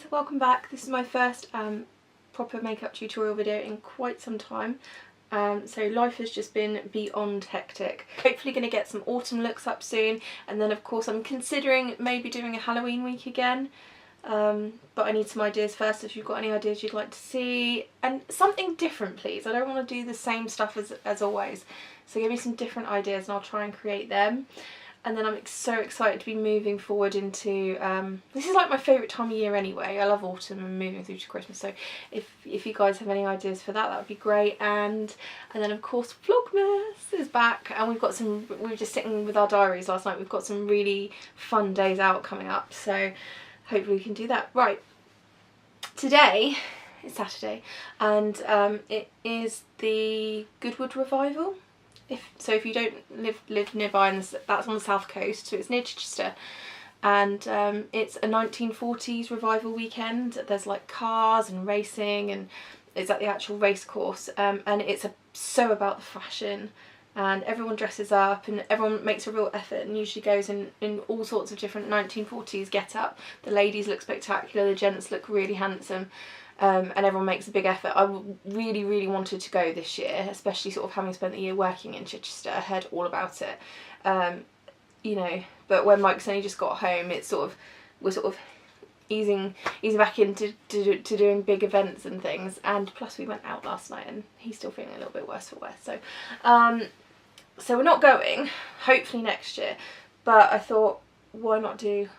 welcome back. This is my first proper makeup tutorial video in quite some time. So life has just been beyond hectic. Hopefully going to get some autumn looks up soon, and then of course I'm considering maybe doing a Halloween week again. But I need some ideas first. If you've got any ideas you'd like to see, and something different please. I don't want to do the same stuff as always, so give me some different ideas and I'll try and create them. And then I'm so excited to be moving forward into, this is like my favourite time of year anyway. I love autumn and moving through to Christmas, so if you guys have any ideas for that, that would be great. And then of course Vlogmas is back, and we were just sitting with our diaries last night, we've got some really fun days out coming up, so hopefully we can do that. Right, today is Saturday, and it is the Goodwood revival. If you don't live nearby, and that's on the south coast, so it's near Chichester, and it's a 1940s revival weekend. There's like cars and racing, and it's at the actual race course, and it's so about the fashion, and everyone dresses up and everyone makes a real effort and usually goes in all sorts of different 1940s get up. The ladies look spectacular, the gents look really handsome. And everyone makes a big effort. I really wanted to go this year, especially sort of having spent the year working in Chichester. I heard all about it, you know. But when Mike's only just got home, we're sort of easing back into doing big events and things. And plus, we went out last night, and he's still feeling a little bit worse for wear. So, so we're not going. Hopefully next year. But I thought, why not do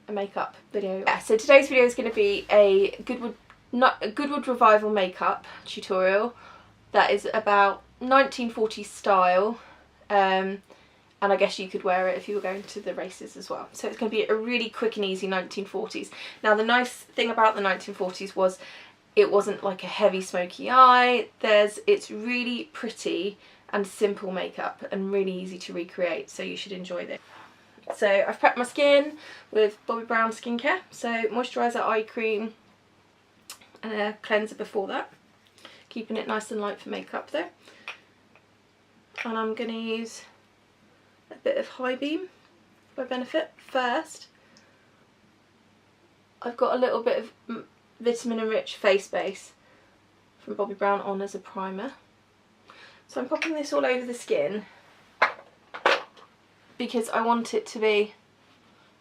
a makeup video? Yeah. So today's video is going to be a Goodwood revival makeup tutorial that is about 1940s style, and I guess you could wear it if you were going to the races as well. So it's going to be a really quick and easy 1940s. Now the nice thing about the 1940s was it wasn't like a heavy smoky eye. It's really pretty and simple makeup and really easy to recreate, so you should enjoy this. So I've prepped my skin with Bobbi Brown skincare, so moisturiser, eye cream, and a cleanser before that, keeping it nice and light for makeup though. And I'm going to use a bit of High Beam by Benefit first. I've got a little bit of vitamin enriched face base from Bobbi Brown on as a primer, so I'm popping this all over the skin because I want it to be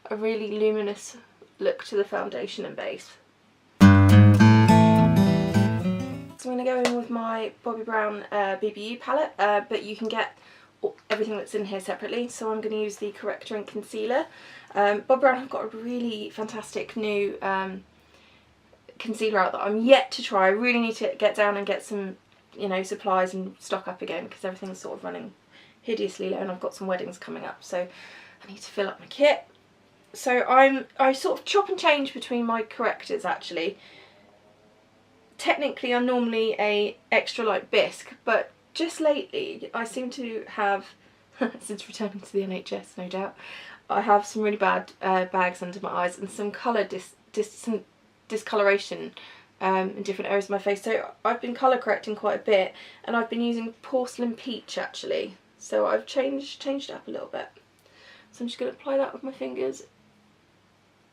a really luminous look to the foundation and base. So I'm going to go in with my Bobbi Brown BBU palette, but you can get everything that's in here separately. So I'm going to use the corrector and concealer. Bobbi Brown have got a really fantastic new concealer out that I'm yet to try. I really need to get down and get some, you know, supplies and stock up again, because everything's sort of running hideously low and I've got some weddings coming up, so I need to fill up my kit. So I sort of chop and change between my correctors actually. Technically I'm normally a extra light bisque, but just lately I seem to have, since returning to the NHS no doubt, I have some really bad bags under my eyes and some colour some discoloration in different areas of my face. So I've been colour correcting quite a bit, and I've been using Porcelain Peach actually. So I've changed it up a little bit. So I'm just going to apply that with my fingers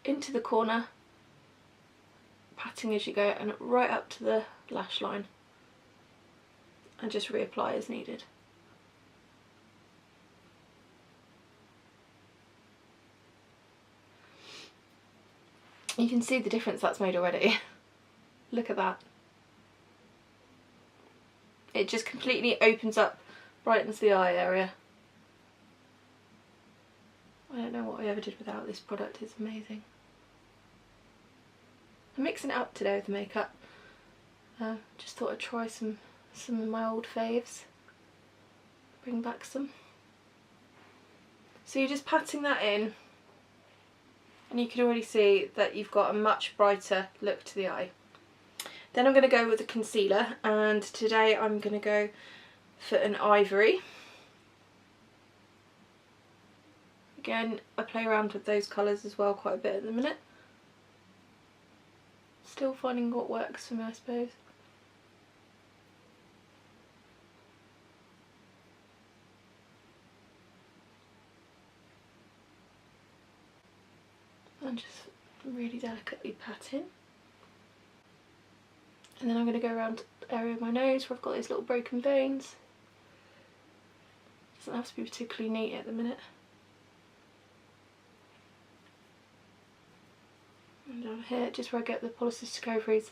into the corner, patting as you go, and right up to the lash line, and just reapply as needed. You can see the difference that's made already. Look at that. It just completely opens up, brightens the eye area. I don't know what I ever did without this product, it's amazing. I'm mixing it up today with the makeup. Just thought I'd try some of my old faves. Bring back some. So you're just patting that in, and you can already see that you've got a much brighter look to the eye. Then I'm going to go with a concealer, and today I'm going to go for an ivory. Again, I play around with those colours as well quite a bit at the minute. Still finding what works for me, I suppose. And just really delicately pat in. And then I'm going to go around the area of my nose where I've got those little broken veins. Doesn't have to be particularly neat at the minute. And down here, just where I get the polycystic ovaries,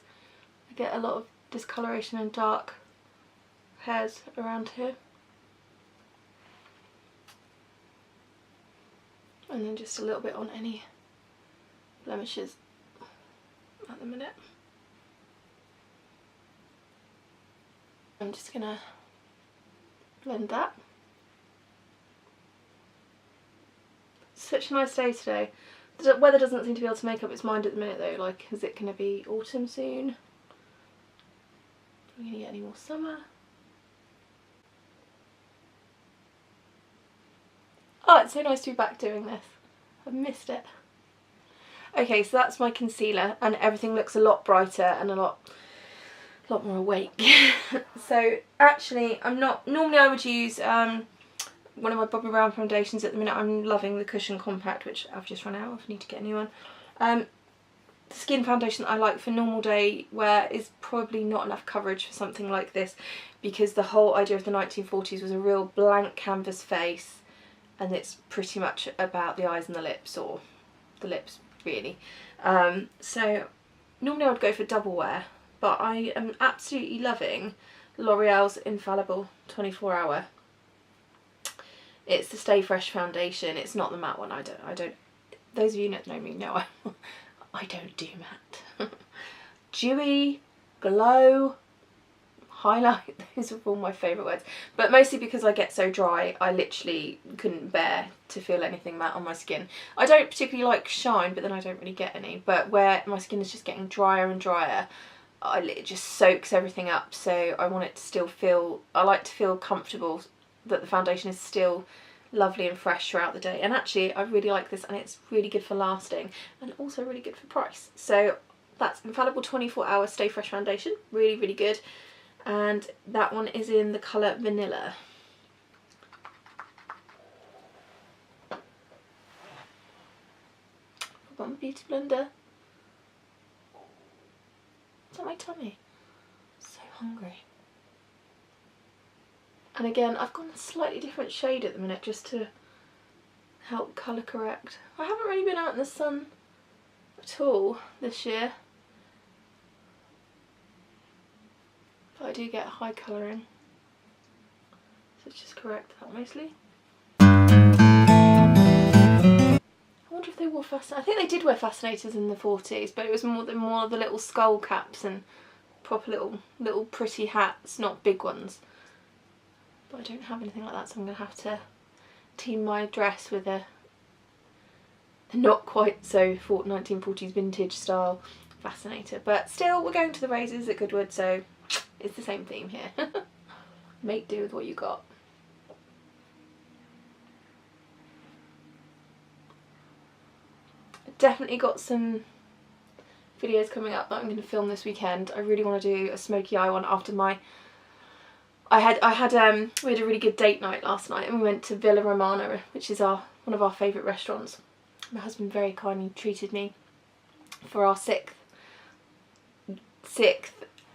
I get a lot of discoloration and dark hairs around here. And then just a little bit on any blemishes at the minute. I'm just gonna blend that. Such a nice day today. The weather doesn't seem to be able to make up its mind at the minute though, like is it gonna be autumn soon? Are we gonna get any more summer? Oh, it's so nice to be back doing this. I've missed it. Okay, so that's my concealer and everything looks a lot brighter and a lot more awake. So actually normally I would use one of my Bobbi Brown foundations. At the minute I'm loving the Cushion Compact, which I've just run out of, I need to get a new one. The skin foundation that I like for normal day wear is probably not enough coverage for something like this, because the whole idea of the 1940s was a real blank canvas face, and it's pretty much about the eyes and the lips, or the lips really. So normally I would go for double wear, but I am absolutely loving L'Oreal's Infallible 24 Hour. It's the Stay Fresh foundation. It's not the matte one. I don't. Those of you that know me know I don't do matte. Dewy, glow, highlight. Those are all my favourite words. But mostly because I get so dry, I literally couldn't bear to feel anything matte on my skin. I don't particularly like shine, but then I don't really get any. But where my skin is just getting drier and drier, it just soaks everything up. So I want it to still feel. I like to feel comfortable that the foundation is still lovely and fresh throughout the day. And actually I really like this, and it's really good for lasting and also really good for price. So that's Infallible 24 Hour Stay Fresh foundation, really good, and that one is in the colour Vanilla. Put on the beauty blender. Is that my tummy? So hungry. And again, I've gone a slightly different shade at the minute just to help colour correct. I haven't really been out in the sun at all this year, but I do get high colouring, so it's just correct that mostly. I wonder if they wore fascinators. I think they did wear fascinators in the 40s, but it was more of the little skull caps and proper little pretty hats, not big ones. But I don't have anything like that, so I'm going to have to team my dress with a not quite so 1940s vintage style fascinator. But still, we're going to the razors at Goodwood, so it's the same theme here. Make do with what you got. I've definitely got some videos coming up that I'm going to film this weekend. I really want to do a smoky eye one after my... we had a really good date night last night, and we went to Villa Romana, which is one of our favourite restaurants. My husband very kindly treated me for our sixth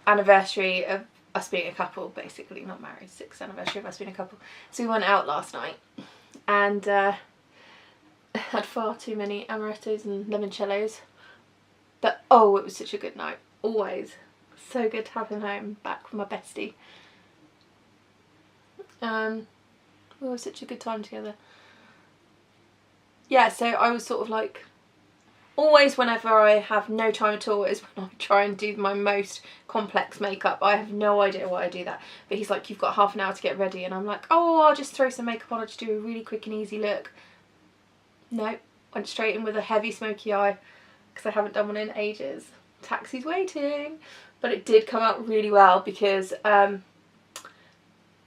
anniversary of us being a couple, basically, not married, 6th anniversary of us being a couple. So we went out last night and had far too many amarettos and limoncellos, but oh, it was such a good night. Always so good to have him home, back from my bestie. We were such a good time together. Yeah, so I was sort of like, always whenever I have no time at all is when I try and do my most complex makeup. I have no idea why I do that, but he's like, you've got half an hour to get ready, and I'm like, oh, I'll just throw some makeup on, I'll just do a really quick and easy look. No, went straight in with a heavy smoky eye because I haven't done one in ages. Taxi's waiting. But it did come out really well because I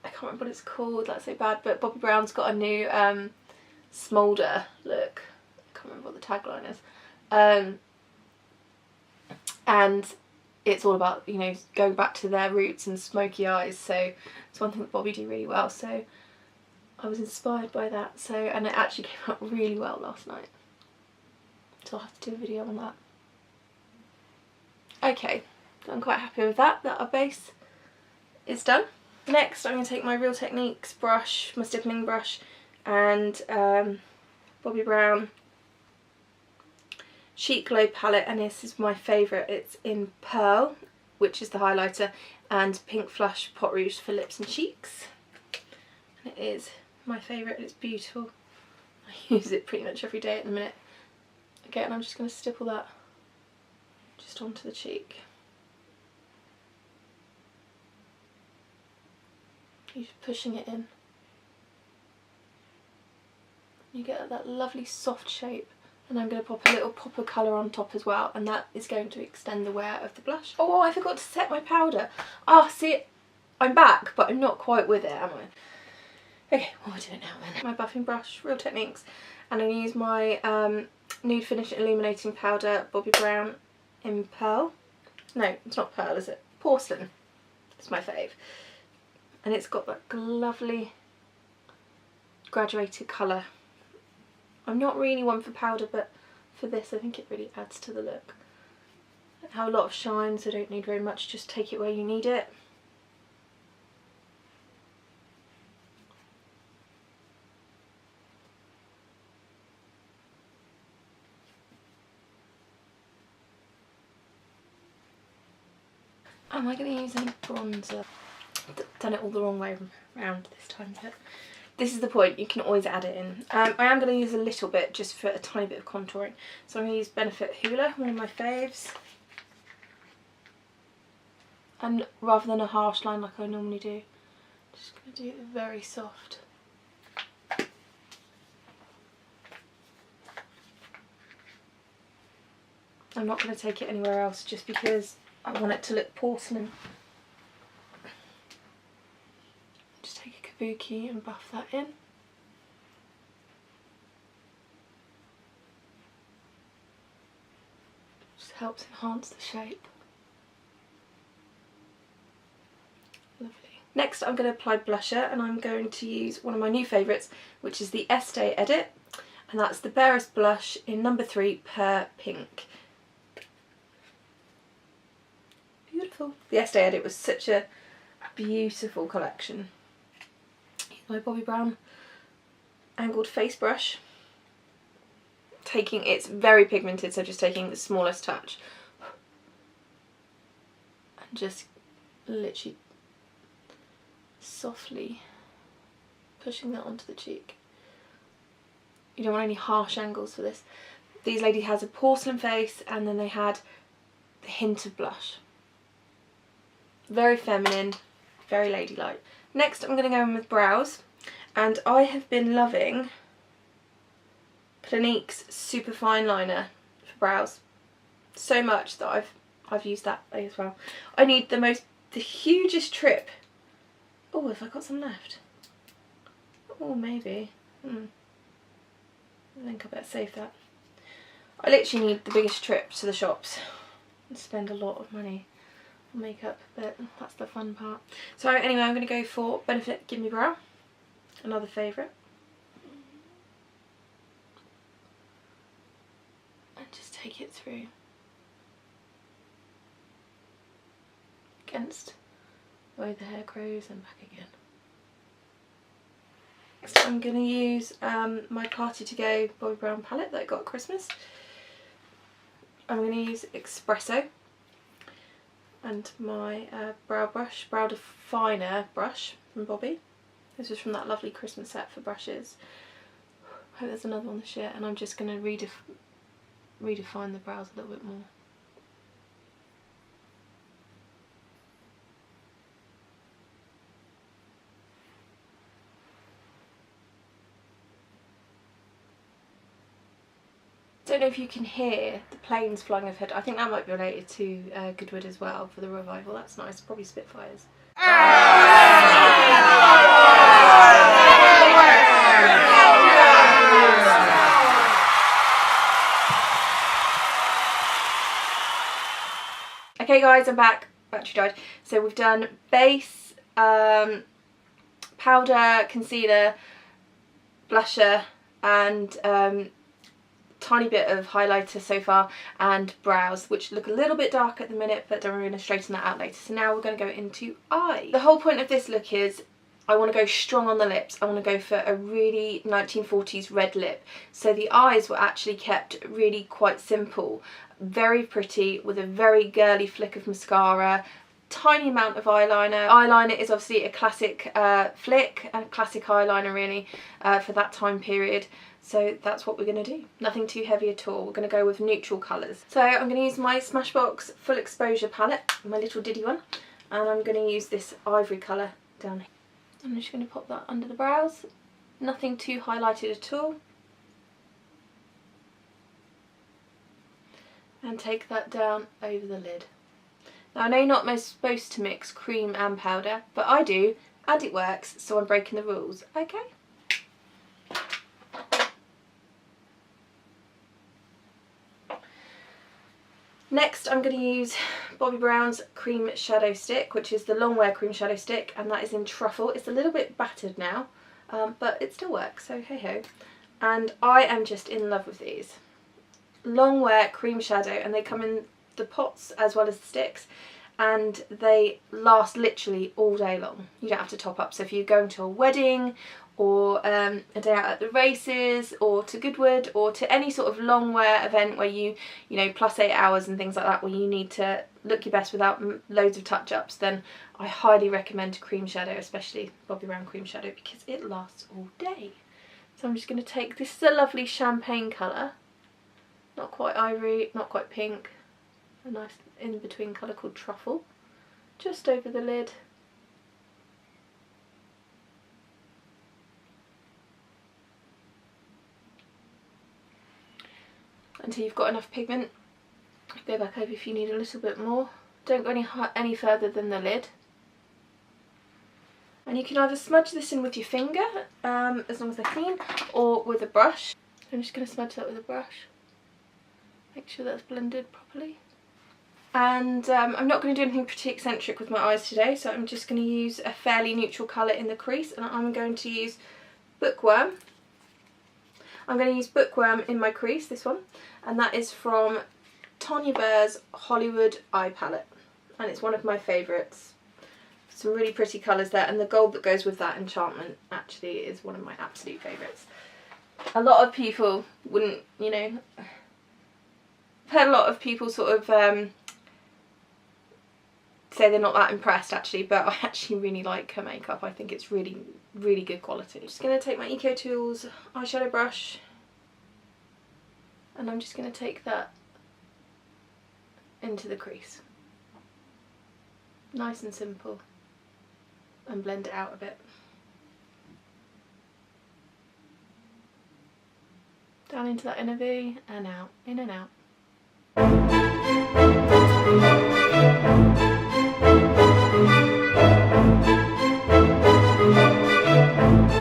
can't remember what it's called, that's so bad, but Bobbi Brown's got a new smolder look. I can't remember what the tagline is. And it's all about, you know, going back to their roots and smoky eyes, so it's one thing that Bobbi do really well, so I was inspired by that. So, and it actually came out really well last night, so I'll have to do a video on that. Okay, So I'm quite happy with that our base is done. Next I'm going to take my Real Techniques brush, my stippling brush, and Bobbi Brown Cheek Glow palette, and this is my favourite. It's in Pearl, which is the highlighter, and Pink Flush Pot Rouge for lips and cheeks. And it is my favourite, it's beautiful. I use it pretty much every day at the minute. Okay, and I'm just going to stipple that just onto the cheek. You're just pushing it in. You get that lovely soft shape. And I'm going to pop a little pop of colour on top as well, and that is going to extend the wear of the blush. Oh, I forgot to set my powder. Ah, see, I'm back, but I'm not quite with it, am I? Okay, we'll do it now then. My buffing brush, Real Techniques, and I'm going to use my Nude Finish Illuminating Powder, Bobbi Brown in Pearl. No, it's not Pearl, is it? Porcelain. It's my fave. And it's got that lovely graduated colour. I'm not really one for powder, but for this I think it really adds to the look. I have a lot of shine, so I don't need very much, just take it where you need it. Am I going to use any bronzer? Done it all the wrong way around this time, but this is the point, you can always add it in. I am going to use a little bit just for a tiny bit of contouring. So I'm going to use Benefit Hoola, one of my faves. And rather than a harsh line like I normally do, just going to do it very soft. I'm not going to take it anywhere else just because I want it to look porcelain. Just take a kabuki and buff that in. Just helps enhance the shape. Lovely. Next I'm going to apply blusher, and I'm going to use one of my new favourites, which is the Estee Edit, and that's the Barest Blush in number 3 Pear Pink. Beautiful. The Estee Edit was such a beautiful collection. My Bobbi Brown angled face brush, it's very pigmented, so just taking the smallest touch and just literally softly pushing that onto the cheek. You don't want any harsh angles for this. These ladies has a porcelain face, and then they had the hint of blush. Very feminine, very ladylike. Next I'm going to go in with brows, and I have been loving Clinique's Super Fine Liner for brows so much that I've used that as well. I need the hugest trip. Oh, have I got some left? Oh, maybe. I think I better save that. I literally need the biggest trip to the shops and spend a lot of money makeup, but that's the fun part. So anyway, I'm going to go for Benefit Gimme Brow, another favourite, and just take it through against the way the hair grows and back again. Next I'm going to use my Party To Go Bobbi Brown palette that I got at Christmas. I'm going to use Espresso and my brow definer brush from Bobbi. This was from that lovely Christmas set for brushes. I hope there's another one this year, and I'm just going to redefine the brows a little bit more. I don't know if you can hear the planes flying overhead. I think that might be related to Goodwood as well for the revival. That's nice. Probably Spitfires. Okay guys, I'm back. Battery died. So we've done base, powder, concealer, blusher, and tiny bit of highlighter so far, and brows, which look a little bit dark at the minute, but we're going to straighten that out later. So now we're going to go into eye. The whole point of this look is I want to go strong on the lips. I want to go for a really 1940s red lip. So the eyes were actually kept really quite simple, very pretty, with a very girly flick of mascara, tiny amount of eyeliner. Eyeliner is obviously a classic flick, and a classic eyeliner really for that time period. So that's what we're going to do. Nothing too heavy at all. We're going to go with neutral colours. So I'm going to use my Smashbox Full Exposure palette, my little diddy one, and I'm going to use this ivory colour down here. I'm just going to pop that under the brows. Nothing too highlighted at all. And take that down over the lid. Now I know you're not supposed to mix cream and powder, but I do, and it works, so I'm breaking the rules, okay? Next I'm going to use Bobbi Brown's Cream Shadow Stick, which is the long wear cream shadow stick, and that is in Truffle. It's a little bit battered now, but it still works, so hey ho. And I am just in love with these. Long wear cream shadow, and they come in the pots as well as the sticks, and they last literally all day long. You don't have to top up. So if you're going to a wedding, or a day out at the races, or to Goodwood, or to any sort of long wear event where you know, +8 hours and things like that, where you need to look your best without loads of touch-ups, then I highly recommend cream shadow, especially Bobbi Brown cream shadow, because it lasts all day. So I'm just going to take, this is a lovely champagne colour, not quite ivory, not quite pink, a nice in-between colour called Truffle, just over the lid. Until you've got enough pigment. Go back over if you need a little bit more. Don't go any further than the lid. And you can either smudge this in with your finger, as long as they're clean, or with a brush. I'm just going to smudge that with a brush. Make sure that's blended properly. And I'm not going to do anything pretty eccentric with my eyes today, so I'm just going to use a fairly neutral colour in the crease, and I'm going to use Bookworm. I'm going to use Bookworm in my crease, this one, and that is from Tanya Burr's Hollywood Eye Palette, and it's one of my favourites. Some really pretty colours there, and the gold that goes with that enchantment actually is one of my absolute favourites. A lot of people wouldn't, you know, I've heard a lot of people sort of say they're not that impressed actually, but I actually really like her makeup. I think it's really, really good quality. I'm just going to take my Eco Tools eyeshadow brush, and I'm just going to take that into the crease. Nice and simple, and blend it out a bit. Down into that inner V, and out, in and out.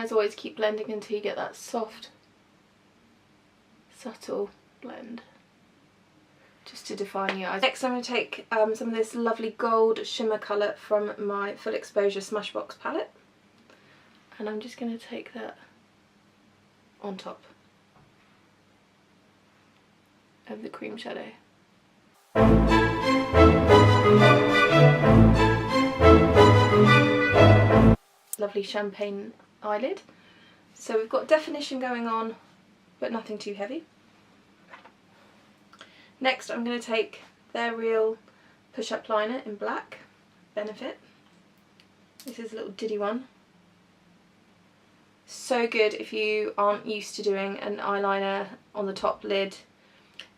As always, keep blending until you get that soft, subtle blend, just to define your eyes. Next I'm going to take some of this lovely gold shimmer colour from my Full Exposure Smashbox palette, and I'm just going to take that on top of the cream shadow. Lovely champagne eyelid. So we've got definition going on, but nothing too heavy. Next I'm going to take their Real push-up liner in black, Benefit. This is a little diddy one. So good if you aren't used to doing an eyeliner on the top lid.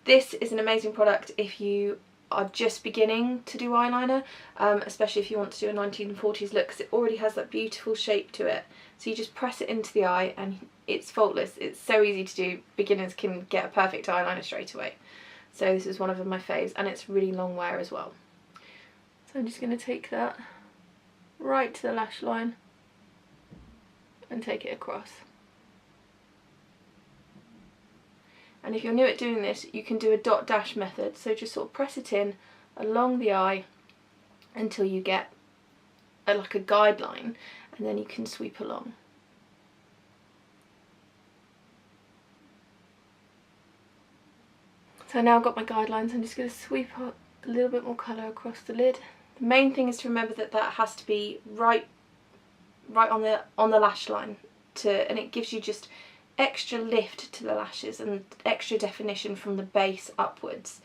This is an amazing product if you are just beginning to do eyeliner, especially if you want to do a 1940s look, because it already has that beautiful shape to it. So you just press it into the eye and it's faultless. It's so easy to do. Beginners can get a perfect eyeliner straight away. So this is one of my faves, and it's really long wear as well. So I'm just going to take that right to the lash line and take it across. And if you're new at doing this, you can do a dot dash method, so just sort of press it in along the eye until you get like a guideline, and then you can sweep along. So now I've got my guidelines, I'm just going to sweep up a little bit more colour across the lid. The main thing is to remember that that has to be right on the lash line, and it gives you just extra lift to the lashes and extra definition from the base upwards.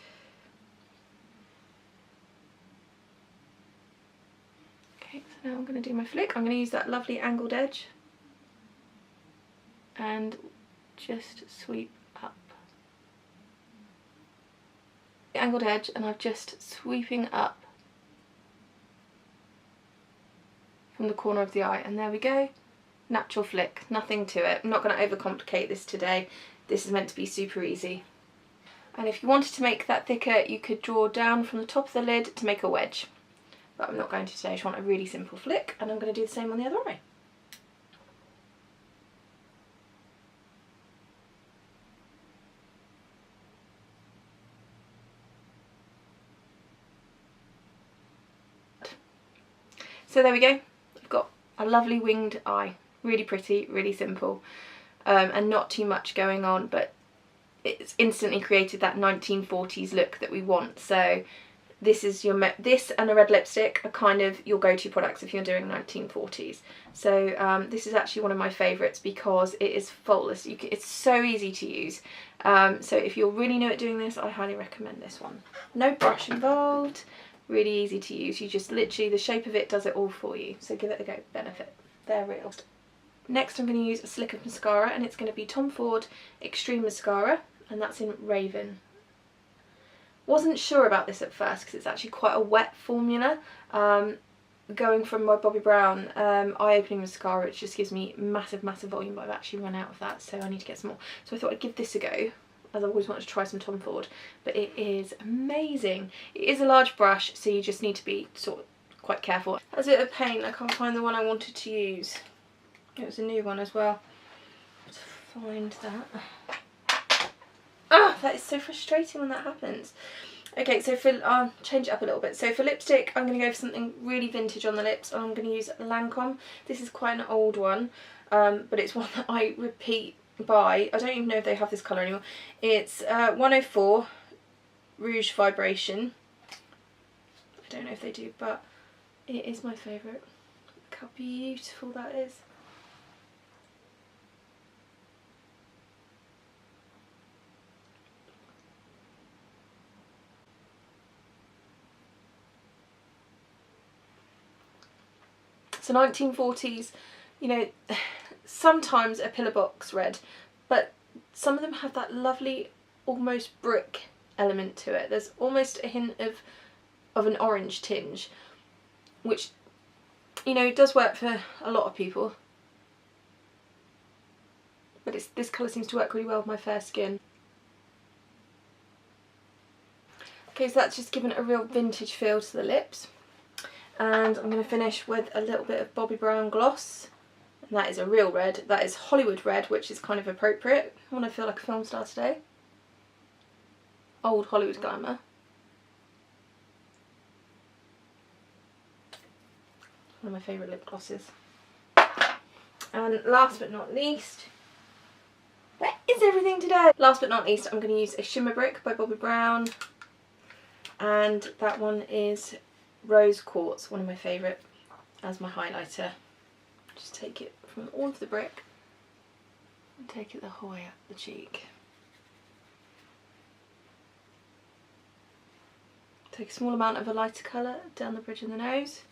Okay, so now I'm going to do my flick. I'm going to use that lovely angled edge and just sweep up. The angled edge, and I'm just sweeping up from the corner of the eye, and there we go. Natural flick, nothing to it. I'm not going to overcomplicate this today. This is meant to be super easy. And if you wanted to make that thicker, you could draw down from the top of the lid to make a wedge. But I'm not going to today, I just want a really simple flick, and I'm going to do the same on the other eye. So there we go. I've got a lovely winged eye. Really pretty, really simple, and not too much going on, but it's instantly created that 1940s look that we want. So this is this and a red lipstick are kind of your go-to products if you're doing 1940s. So this is actually one of my favourites because it is faultless. It's so easy to use. So if you're really new at doing this, I highly recommend this one. No brush involved. Really easy to use. You just literally, the shape of it does it all for you. So give it a go. Benefit. They're real. Next I'm going to use a slick of mascara, and it's going to be Tom Ford Extreme Mascara, and that's in Raven. Wasn't sure about this at first because it's actually quite a wet formula. Going from my Bobbi Brown eye-opening mascara, it just gives me massive volume, but I've actually run out of that, so I need to get some more. So I thought I'd give this a go, as I've always wanted to try some Tom Ford, but it is amazing. It is a large brush, so you just need to be sort of quite careful. That's a bit of pain, I can't find the one I wanted to use. It was a new one as well. Let's find that. Ah, that is so frustrating when that happens. Okay, so I'll change it up a little bit. So for lipstick, I'm going to go for something really vintage on the lips, and I'm going to use Lancome. This is quite an old one, but it's one that I repeat buy. I don't even know if they have this colour anymore. It's 104 Rouge Vibration. I don't know if they do, but it is my favourite. Look how beautiful that is. So 1940s, you know, sometimes a pillar box red, but some of them have that lovely almost brick element to it. There's almost a hint of an orange tinge, which, you know, does work for a lot of people, but this colour seems to work really well with my fair skin. Okay, so that's just given a real vintage feel to the lips. And I'm going to finish with a little bit of Bobbi Brown gloss, and that is a real red. That is Hollywood red, which is kind of appropriate. I want to feel like a film star today. Old Hollywood glamour. One of my favourite lip glosses. And last but not least, where is everything today? Last but not least, I'm going to use a shimmer brick by Bobbi Brown, and that one is Rose Quartz, one of my favourite, as my highlighter. Just take it from all of the brick and take it the whole way up the cheek. Take a small amount of a lighter colour down the bridge of the nose.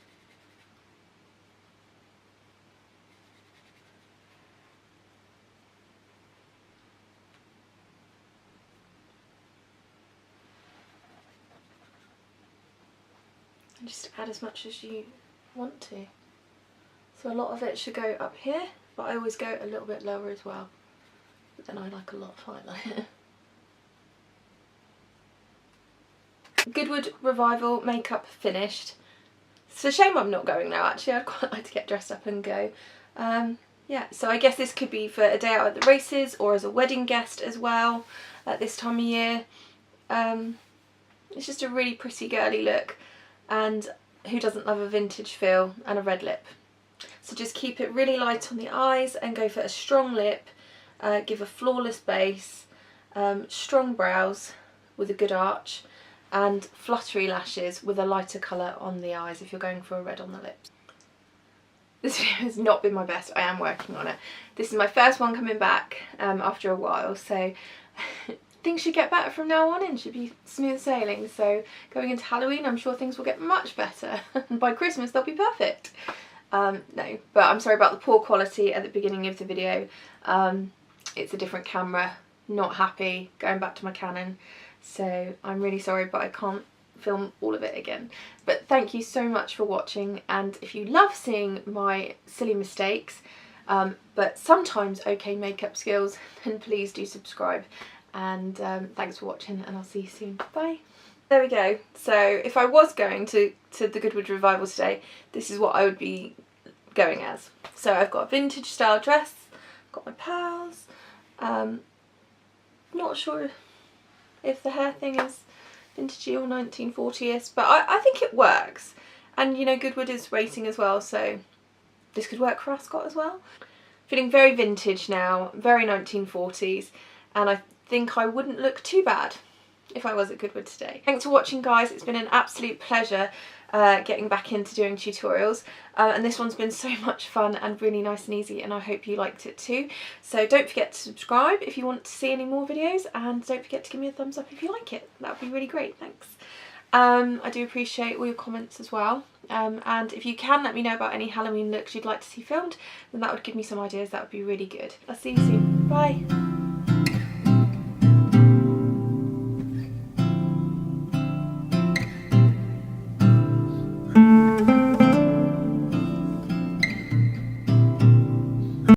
And just add as much as you want to. So a lot of it should go up here, but I always go a little bit lower as well. But then I like a lot of highlight. Goodwood Revival makeup finished. It's a shame I'm not going now actually, I'd quite like to get dressed up and go. Yeah, so I guess this could be for a day out at the races or as a wedding guest as well at this time of year. It's just a really pretty girly look, and who doesn't love a vintage feel and a red lip? So just keep it really light on the eyes and go for a strong lip, give a flawless base, strong brows, with a good arch, and fluttery lashes with a lighter colour on the eyes if you're going for a red on the lips. This video has not been my best, I am working on it. This is my first one coming back after a while, so things should get better from now on in, should be smooth sailing. So going into Halloween, I'm sure things will get much better, and by Christmas they'll be perfect. No, but I'm sorry about the poor quality at the beginning of the video. It's a different camera, not happy, going back to my Canon, so I'm really sorry, but I can't film all of it again. But thank you so much for watching, and if you love seeing my silly mistakes but sometimes okay makeup skills, then please do subscribe, and thanks for watching, and I'll see you soon. Bye. There we go. So if I was going to the Goodwood revival today, this is what I would be going as. So I've got a vintage style dress, got my pearls, not sure if the hair thing is vintagey or 1940s, but I think it works. And you know, Goodwood is racing as well, so this could work for Ascot as well. Feeling very vintage now, very 1940s, and I think I wouldn't look too bad if I was at Goodwood today. Thanks for watching, guys. It's been an absolute pleasure getting back into doing tutorials, and this one's been so much fun and really nice and easy, and I hope you liked it too. So don't forget to subscribe if you want to see any more videos, and don't forget to give me a thumbs up if you like it. That would be really great, thanks. I do appreciate all your comments as well, and if you can let me know about any Halloween looks you'd like to see filmed, then that would give me some ideas. That would be really good. I'll see you soon. Bye.